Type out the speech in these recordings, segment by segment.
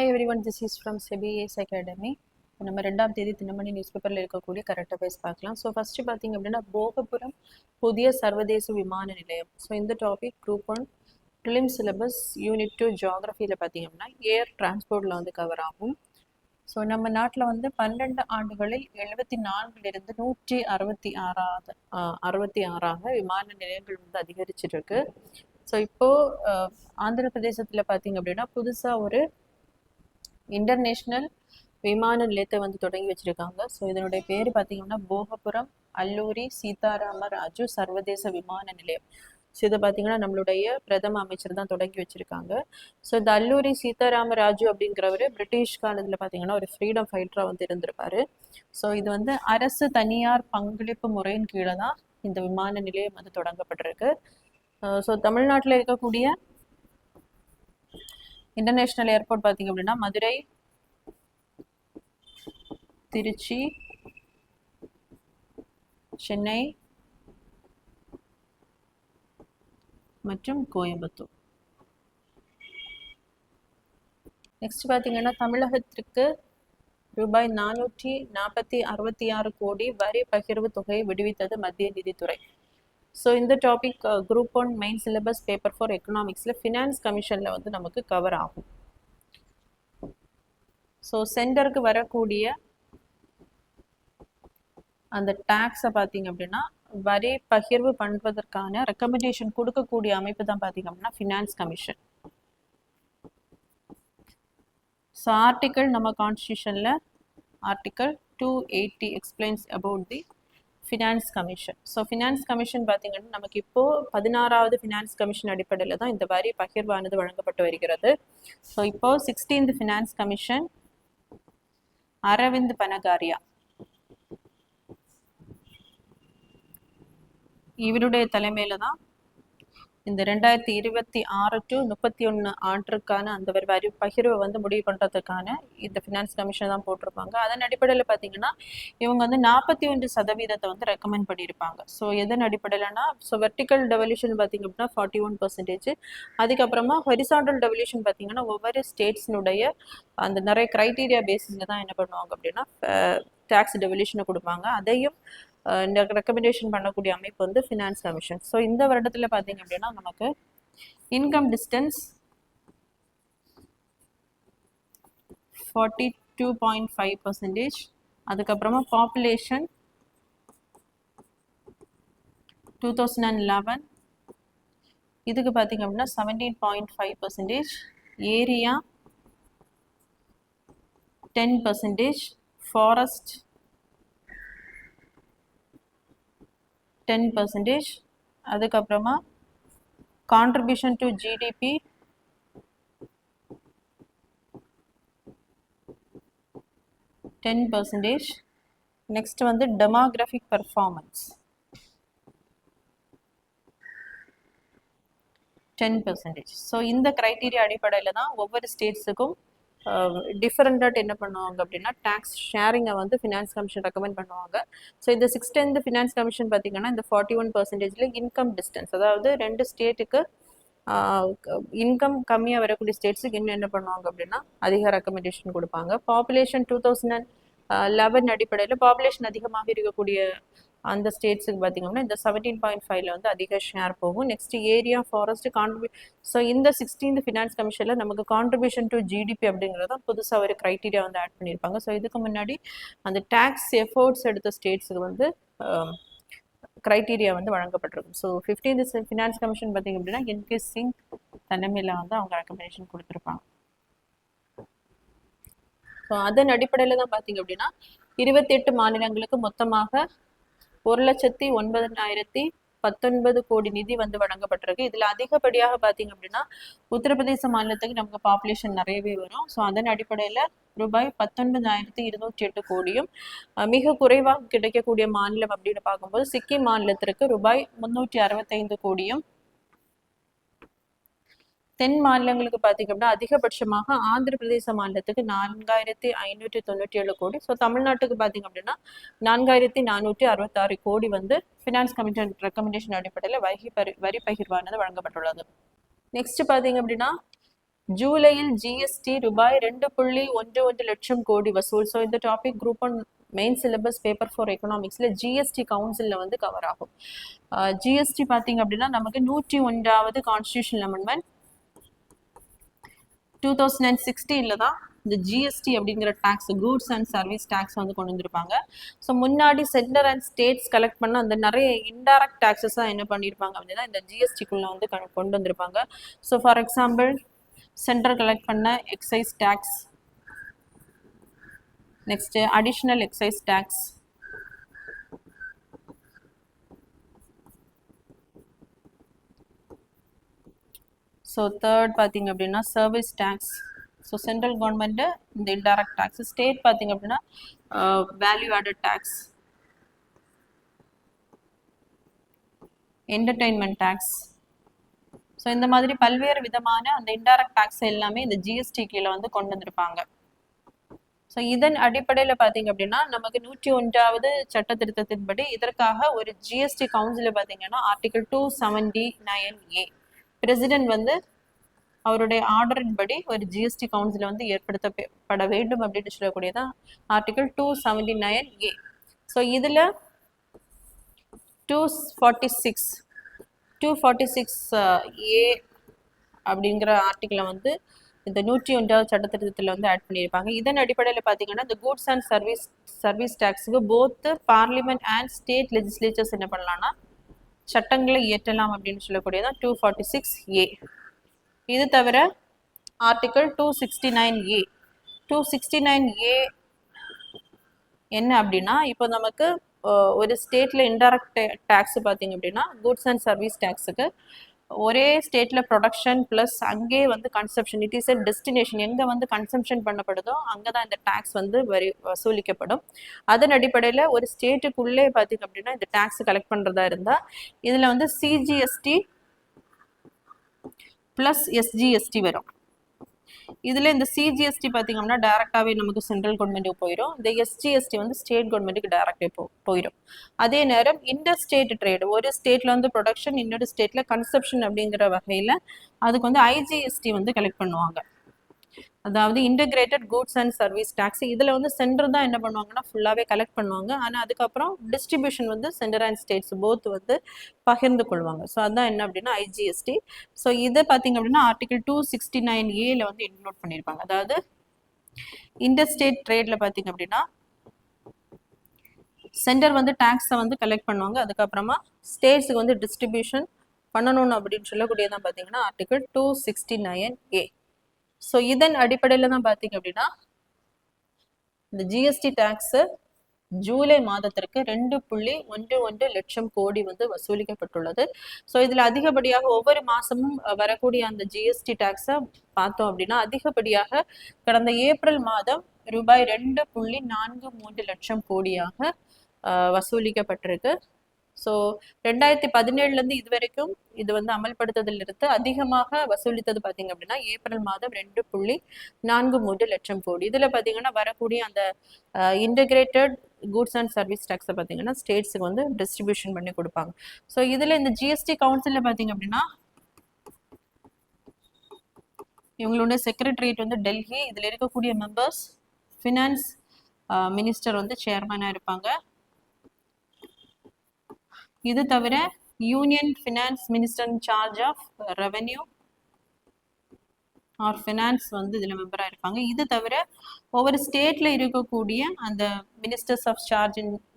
everyone, this is from SEBI ACE Academy. நம்ம 2ஆம் தேதி தினமணி நியூஸ் பேப்பரில் இருக்கக்கூடிய கரண்ட் அஃபேர்ஸ் பார்க்கலாம். ஸோ ஃபர்ஸ்ட் பார்த்தீங்க அப்படின்னா போகபுரம் புதிய சர்வதேச விமான நிலையம். ஸோ இந்த topic group 1 prelim syllabus unit 2 ஜியாகிரஃபியில் பார்த்தீங்க அப்படின்னா ஏர் டிரான்ஸ்போர்ட்டில் வந்து கவர் ஆகும். ஸோ நம்ம நாட்டில் வந்து 12 ஆண்டுகளில் 74லிருந்து 166ஆக விமான நிலையங்கள் வந்து அதிகரிச்சிட்டு இருக்கு. ஸோ இப்போது ஆந்திர பிரதேசத்தில் பார்த்தீங்க அப்படின்னா புதுசாக ஒரு இன்டர்நேஷ்னல் விமான நிலையத்தை வந்து தொடங்கி வச்சிருக்காங்க. ஸோ இதனுடைய பேர் பார்த்தீங்கன்னா போகபுரம் அல்லூரி சீதாராம ராஜு சர்வதேச விமான நிலையம். ஸோ இதை பார்த்தீங்கன்னா நம்மளுடைய பிரதம அமைச்சர் தான் தொடங்கி வச்சிருக்காங்க. ஸோ இந்த அல்லூரி சீதாராம ராஜு அப்படிங்கிறவர் பிரிட்டிஷ் காலத்தில் பார்த்தீங்கன்னா ஒரு ஃப்ரீடம் ஃபைட்டராக வந்து இருந்திருப்பாரு. ஸோ இது வந்து அரசு தனியார் பங்களிப்பு முறையின் கீழே தான் இந்த விமான நிலையம் வந்து தொடங்கப்பட்டிருக்கு. ஸோ தமிழ்நாட்டில் இருக்கக்கூடிய இன்டர்நேஷ்னல் ஏர்போர்ட் பார்த்தீங்க அப்படின்னா மதுரை, திருச்சி, சென்னை மற்றும் கோயம்புத்தூர். நெக்ஸ்ட் பார்த்தீங்கன்னா தமிழகத்திற்கு ரூபாய் 446 கோடி வரி பகிர்வு தொகையை விடுவித்தது மத்திய நிதித்துறை. ஸோ இந்த topic group 1 main syllabus paper 4 எக்கனாமிக்ஸில் ஃபினான்ஸ் கமிஷனில் வந்து நமக்கு கவர் ஆகும். ஸோ சென்டருக்கு வரக்கூடிய அந்த டேக்ஸை பார்த்தீங்க அப்படின்னா வரி பகிர்வு பண்ணுவதற்கான ரெக்கமெண்டேஷன் கொடுக்கக்கூடிய அமைப்பு தான் பார்த்தீங்க அப்படின்னா ஃபினான்ஸ் கமிஷன். ஸோ ஆர்டிக்கல் நம்ம கான்ஸ்டியூஷனில் article 280 explains about the finance commission. So finance commission பார்த்தீங்கன்னா நமக்கு இப்போது 16வது ஃபினான்ஸ் கமிஷன் அடிப்படையில் தான் இந்த வரி பகிர்வானது வழங்கப்பட்டு வருகிறது. ஸோ இப்போது 16th finance commission Aravind Panagariya இவருடைய தலைமையில தான் இந்த 2026 to 31 ஆண்டிற்கான அந்த வரி பகிர்வை வந்து முடிவு பண்ணுறதுக்கான இந்த ஃபினான்ஸ் கமிஷன் தான் போட்டிருப்பாங்க. அதன் அடிப்படையில் பார்த்தீங்கன்னா இவங்க வந்து 41% வந்து ரெக்கமெண்ட் பண்ணியிருப்பாங்க. ஸோ எதன் அடிப்படையிலனா வெர்டிக்கல் டெவல்யூஷன் பார்த்தீங்க அப்படின்னா 41%. அதுக்கப்புறமா ஹொரிசாண்டல் டெவல்யூஷன் பார்த்தீங்கன்னா ஒவ்வொரு ஸ்டேட்ஸினுடைய அந்த நிறைய க்ரைட்டீரியா பேசிஸில் தான் என்ன பண்ணுவாங்க அப்படின்னா டேக்ஸ் டெவல்யூஷனை கொடுப்பாங்க. அதையும் இந்த ரெக்கமெண்டேஷன் பண்ணக்கூடிய அமைப்பு வந்து ஃபினான்ஸ் கமிஷன். ஸோ இந்த வருடத்தில் பார்த்தீங்க அப்படின்னா நமக்கு இன்கம் டிஸ்டன்ஸ் 42.5%. அதுக்கப்புறமா பாப்புலேஷன் 2011 இதுக்கு பார்த்தீங்க அப்படின்னா 17.5%. ஏரியா 10%. ஃபாரஸ்ட் 10%. அதுக்கப்புறமா கான்ட்ரிபியூஷன் டு ஜிடிபி 10%. நெக்ஸ்ட் வந்து டெமோகிராஃபிக் பெர்ஃபார்மன்ஸ் 10%. ஸோ இந்த கிரைட்டீரியா அடிப்படையில் தான் ஒவ்வொரு ஸ்டேட்ஸுக்கும் டிஃப்ரெண்டாக என்ன பண்ணுவாங்க அப்படின்னா டேக்ஸ் ஷேரிங்கை வந்து ஃபினான்ஸ் கமிஷன் ரெக்கமெண்ட் பண்ணுவாங்க. ஸோ இந்த 16th ஃபினான்ஸ் கமிஷன் பார்த்தீங்கன்னா இந்த 41%ல் இன்கம் டிஸ்டன்ஸ், அதாவது 2 ஸ்டேட்டுக்கு இன்கம் கம்மியாக வரக்கூடிய ஸ்டேட்ஸுக்கு இன்னும் என்ன பண்ணுவாங்க அப்படின்னா அதிக ரெக்கமெண்டேஷன் கொடுப்பாங்க. பாப்புலேஷன் 2011 அடிப்படையில் பாப்புலேஷன் அதிகமாக இருக்கக்கூடிய அந்த ஸ்டேட்ஸுக்கு பார்த்தீங்கன்னா இந்த 17.5ல் வந்து அதிக ஷேர் போகும். நெக்ஸ்ட் ஏரியா, ஃபாரஸ்ட், ஸோ இந்த 16th ஃபினான்ஸ் கமிஷனில் நமக்கு கான்ட்ரிபியூஷன் டு ஜிடிபி அப்படிங்கிறத புதுசாக ஒரு க்ரைட்டீரியா வந்து ஆட் பண்ணியிருப்பாங்க. ஸோ இதுக்கு முன்னாடி அந்த டேக்ஸ் எஃபோர்ட்ஸ் எடுத்த ஸ்டேட்ஸுக்கு வந்து க்ரைட்டீரியா வந்து வழங்கப்பட்டிருக்கும். ஸோ 15th ஃபினான்ஸ் கமிஷன் பார்த்தீங்க அப்படின்னா என்கே சிங் தலைமையில் வந்து அவங்க ரெக்கமெண்டேஷன் கொடுத்துருப்பாங்க. ஸோ அதன் அடிப்படையில் தான் பார்த்தீங்க அப்படின்னா 28 மாநிலங்களுக்கு மொத்தமாக 1,09,019 கோடி நிதி வந்து வழங்கப்பட்டிருக்கு. இதில் அதிகப்படியாக பார்த்தீங்க அப்படின்னா உத்தரப்பிரதேச மாநிலத்துக்கு நமக்கு பாப்புலேஷன் நிறையவே வரும். ஸோ அதன் அடிப்படையில் ரூபாய் 19,208 கோடியும், மிக குறைவாக கிடைக்கக்கூடிய மாநிலம் அப்படின்னு பார்க்கும்போது சிக்கிம் மாநிலத்திற்கு ரூபாய் 365 கோடியும், தென் மாநிலங்களுக்கு பார்த்தீங்க அப்படின்னா அதிகபட்சமாக ஆந்திர பிரதேச மாநிலத்துக்கு 4,597 கோடி. ஸோ தமிழ்நாட்டுக்கு பார்த்தீங்க அப்படின்னா 4,466 கோடி வந்து ஃபினான்ஸ் கமிஷன் ரெக்கமெண்டேஷன் அடிப்படையில் வரி பகிர்வானது வழங்கப்பட்டுள்ளது. நெக்ஸ்ட் பார்த்தீங்க அப்படின்னா ஜூலையில் ஜிஎஸ்டி ரூபாய் 2.11 லட்சம் கோடி வசூல். ஸோ இந்த topic group one main syllabus paper for எக்கனாமிக்ஸ்ல ஜிஎஸ்டி கவுன்சில்ல வந்து கவர் ஆகும். ஜிஎஸ்டி பார்த்தீங்க அப்படின்னா நமக்கு 101வது கான்ஸ்டியூஷன் அமெண்ட்மெண்ட் 2016ல தான் இந்த ஜிஎஸ்டி அப்படிங்கிற tax, goods and service tax வந்து கொண்டு வந்திருப்பாங்க. ஸோ முன்னாடி சென்டர் அண்ட் ஸ்டேட்ஸ் கலெக்ட் பண்ண அந்த நிறைய இன்டைரக்ட் டாக்ஸஸ் தான் என்ன பண்ணியிருப்பாங்க அப்படின்னா இந்த ஜிஎஸ்டிக்குள்ள வந்து கொண்டு வந்திருப்பாங்க. So for example centre collect பண்ண excise tax, next additional excise tax, so third பார்த்தீங்க அப்படின்னா service tax. So central government இந்த இன்டைரக்ட் டேக்ஸ், ஸ்டேட் பார்த்தீங்க அப்படின்னா value added tax, entertainment tax. So இந்த மாதிரி பல்வேறு விதமான அந்த இன்டைரக்ட் டேக்ஸ் எல்லாமே இந்த ஜிஎஸ்டி கீழே வந்து கொண்டு வந்திருப்பாங்க. ஸோ இதன் அடிப்படையில் பார்த்தீங்க அப்படின்னா நமக்கு 101வது சட்ட திருத்தத்தின்படி இதற்காக ஒரு ஜிஎஸ்டி கவுன்சில் பார்த்தீங்கன்னா ஆர்டிகல் 279A பிரசிடென்ட் வந்து அவருடைய ஆர்டரின் படி ஒரு ஜிஎஸ்டி கவுன்சிலை வந்து ஏற்படுத்தப்பட வேண்டும் அப்படின்னு சொல்லக்கூடியதான் ஆர்டிகல் 279A. ஸோ இதில் 246A அப்படிங்கிற ஆர்டிகிளை வந்து இந்த 101வது சட்டத்திட்டத்தில் வந்து ஆட் பண்ணியிருப்பாங்க. இதன் அடிப்படையில் பார்த்தீங்கன்னா இந்த கூட்ஸ் அண்ட் சர்வீஸ் டேக்ஸுக்கு both parliament and state legislatures என்ன பண்ணலாம்னா சட்டங்களை இயற்றலாம் அப்படின்னு சொல்லக்கூடியதான் 246A. இது தவிர ஆர்டிகல் 269A. 269A என்ன அப்படின்னா இப்போ நமக்கு ஒரு ஸ்டேட்ல இன்டைரக்ட் டேக்ஸ் பார்த்தீங்க அப்படின்னா கூட்ஸ் அண்ட் சர்வீஸ் டேக்ஸுக்கு ஒரே ஸ்டேட்ல ப்ரொடக்ஷன் ப்ளஸ் அங்கே வந்து consumption, it is a destination, எங்கே வந்து கன்சம்ஷன் பண்ணப்படுதோ அங்கே தான் இந்த டேக்ஸ் வந்து வசூலிக்கப்படும். அதன் அடிப்படையில் ஒரு ஸ்டேட்டுக்குள்ளே பார்த்தீங்க அப்படின்னா இந்த டேக்ஸ் கலெக்ட் பண்ணுறதா இருந்தால் இதில் வந்து சிஜிஎஸ்டி ப்ளஸ் எஸ்ஜிஎஸ்டி வரும். இதில் இந்த சிஜிஎஸ்டி பார்த்தீங்கன்னா டைரக்டாகவே நமக்கு சென்ட்ரல் கவர்மெண்ட்டுக்கு போயிடும். இந்த எஸ்ஜிஎஸ்டி வந்து ஸ்டேட் கவர்மெண்ட்டுக்கு டைரக்டாக போயிடும். அதே நேரம் இன்டர் ஸ்டேட் ட்ரேடு, ஒரு ஸ்டேட்ல வந்து ப்ரொடக்ஷன், இன்னொரு ஸ்டேட்ல கன்சப்ஷன் அப்படிங்கிற வகையில் அதுக்கு வந்து ஐஜிஎஸ்டி வந்து கலெக்ட் பண்ணுவாங்க. அதாவது integrated goods and service tax. இதில் வந்து சென்டர் தான் என்ன பண்ணுவாங்கன்னா ஃபுல்லாகவே கலெக்ட் பண்ணுவாங்க. ஆனால் அதுக்கப்புறம் டிஸ்ட்ரிபியூஷன் வந்து சென்டர் அண்ட் ஸ்டேட்ஸ் போத் வந்து பகிர்ந்து கொள்வாங்க. ஸோ அதுதான் என்ன அப்படின்னா ஐஜிஎஸ்டி. ஸோ இதை பார்த்தீங்க அப்படின்னா ஆர்டிகல் 269A வந்து இன்க்ளூட் பண்ணியிருப்பாங்க. அதாவது இன்டர் ஸ்டேட் ட்ரேடில் பார்த்தீங்க அப்படின்னா சென்டர் வந்து டேக்ஸை வந்து கலெக்ட் பண்ணுவாங்க. அதுக்கப்புறமா ஸ்டேட்ஸுக்கு வந்து டிஸ்ட்ரிபியூஷன் பண்ணணும் அப்படின்னு சொல்லக்கூடியதான் பார்த்தீங்கன்னா ஆர்டிகல் 269A. ஸோ இதன் அடிப்படையில் தான் பார்த்தீங்க அப்படின்னா இந்த ஜிஎஸ்டி டேக்ஸு ஜூலை மாதத்திற்கு 2.11 லட்சம் கோடி வந்து வசூலிக்கப்பட்டுள்ளது. ஸோ இதில் அதிகப்படியாக ஒவ்வொரு மாதமும் வரக்கூடிய அந்த ஜிஎஸ்டி டேக்ஸை பார்த்தோம் அப்படின்னா அதிகப்படியாக கடந்த ஏப்ரல் மாதம் ரூபாய் 2.43 லட்சம் கோடியாக வசூலிக்கப்பட்டிருக்கு. ஸோ 2017 இது வரைக்கும் இது வந்து அமல்படுத்துதல் இருந்து அதிகமாக வசூலித்தது பார்த்தீங்க அப்படின்னா ஏப்ரல் மாதம் 2.43 லட்சம் கோடி. இதில் பார்த்தீங்கன்னா வரக்கூடிய அந்த இன்டகிரேட்டட் கூட்ஸ் அண்ட் சர்வீஸ் டேக்ஸை பார்த்தீங்கன்னா ஸ்டேட்ஸுக்கு வந்து டிஸ்ட்ரிபியூஷன் பண்ணி கொடுப்பாங்க. ஸோ இதில் இந்த ஜிஎஸ்டி கவுன்சிலில் பார்த்தீங்க அப்படின்னா இவங்களுடைய செக்ரட்டரியேட் வந்து டெல்லி. இதில் இருக்கக்கூடிய மெம்பர்ஸ் ஃபினான்ஸ் மினிஸ்டர் வந்து சேர்மனாக இருப்பாங்க. இது தவிர union finance minister in charge of revenue or finance வந்து இதில் மெம்பராக இருப்பாங்க. இது தவிர ஒவ்வொரு ஸ்டேட்டில் இருக்கக்கூடிய அந்த ministers of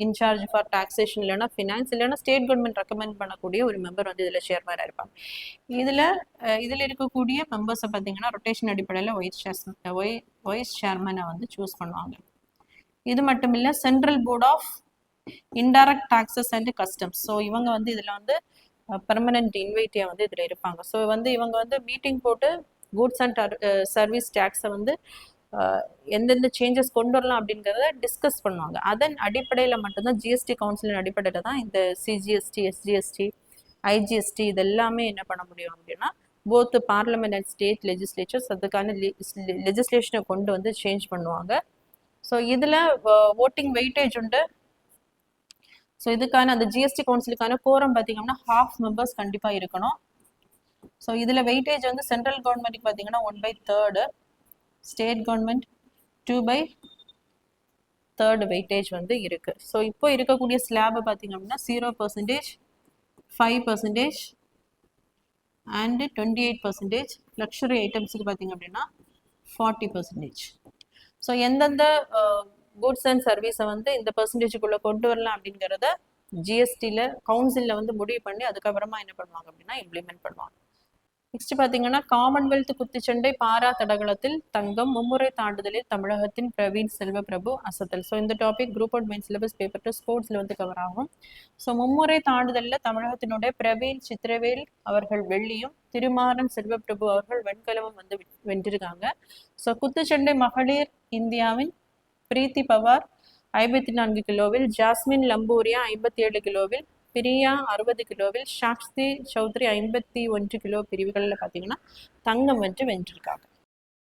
in charge for taxation இல்லைன்னா ஃபினான்ஸ் இல்லைன்னா ஸ்டேட் கவர்மெண்ட் ரெக்கமெண்ட் பண்ணக்கூடிய ஒரு மெம்பர் வந்து இதில் சேர்மனாக இருப்பாங்க. இதில் இருக்கக்கூடிய மெம்பர்ஸை பார்த்தீங்கன்னா ரொட்டேஷன் அடிப்படையில் வைஸ் சேர்மனை வந்து சூஸ் பண்ணுவாங்க. இது மட்டும் இல்லை central board of indirect taxes and customs. So இவங்க வந்து இதில் வந்து பெர்மனன்ட் இன்வைட்டியாக வந்து இதில் இருப்பாங்க. ஸோ வந்து இவங்க வந்து மீட்டிங் போட்டு கூட்ஸ் அண்ட் சர்வீஸ் டேக்ஸை வந்து எந்தெந்த சேஞ்சஸ் கொண்டு வரலாம் அப்படிங்கிறத டிஸ்கஸ் பண்ணுவாங்க. அதன் அடிப்படையில் மட்டும்தான் ஜிஎஸ்டி கவுன்சிலின் அடிப்படையில் தான் இந்த சிஜிஎஸ்டி, எஸ்ஜிஎஸ்டி, ஐஜிஎஸ்டி இதெல்லாமே என்ன பண்ண முடியும் அப்படின்னா both parliament and state legislatures அதுக்கான லெஜிஸ்லேஷனை கொண்டு வந்து சேஞ்ச் பண்ணுவாங்க. ஸோ இதில் ஓட்டிங் வெயிட்டேஜ் உண்டு. ஸோ இதுக்கான அந்த ஜிஎஸ்டி கவுன்சிலுக்கான கோரம் பார்த்தீங்கன்னா 1/2 மெம்பர்ஸ் கண்டிப்பாக இருக்கணும். ஸோ இதில் வெயிட்டேஜ் வந்து சென்ட்ரல் கவர்மெண்ட்டுக்கு பார்த்தீங்கன்னா 1/3, ஸ்டேட் கவர்மெண்ட் 2/3 வெயிட்டேஜ் வந்து இருக்கு. ஸோ இப்போ இருக்கக்கூடிய ஸ்லாப் பார்த்தீங்க அப்படின்னா 0%, 5% அண்ட் 28%. லக்ஸுரி ஐட்டம்ஸுக்கு பார்த்தீங்க அப்படின்னா 40%. ஸோ எந்தெந்த கூட்ஸ் அண்ட் சர்வீஸை வந்து இந்த பர்சன்டேஜுக்குள்ளே கொண்டு வரலாம் அப்படிங்கிறத ஜிஎஸ்டியில் கவுன்சிலில் வந்து முடிவு பண்ணி அதுக்கப்புறமா என்ன பண்ணுவாங்க அப்படின்னா இம்ப்ளிமெண்ட் பண்ணுவாங்க. நெக்ஸ்ட் பார்த்தீங்கன்னா காமன்வெல்த் குத்துச்சண்டை பாரா தடகளத்தில் தங்கம், மும்முறை தாண்டுதலில் தமிழகத்தின் பிரவீன் செல்வப்பிரபு அசத்தல். ஸோ இந்த topic group out main syllabus paper 2 ஸ்போர்ட்ஸில் வந்து கவர் ஆகும். ஸோ மும்முறை தாண்டுதலில் தமிழகத்தினுடைய பிரவீன் சித்திரவேல் அவர்கள் வெள்ளியும், திருமாறன் செல்வப்பிரபு அவர்கள் வெண்கலமும் வந்து வென்றிருக்காங்க. ஸோ குத்துச்சண்டை மகளிர் இந்தியாவின் பிரீத்தி பவார் 54 கிலோவில், ஜாஸ்மின் லம்பூரியா 57 கிலோவில், பிரியா 60 கிலோவில், சாக்ஷி சௌத்ரி 51 கிலோ பிரிவுகளில் பார்த்தீங்கன்னா தங்கம் வென்றிருக்காங்க.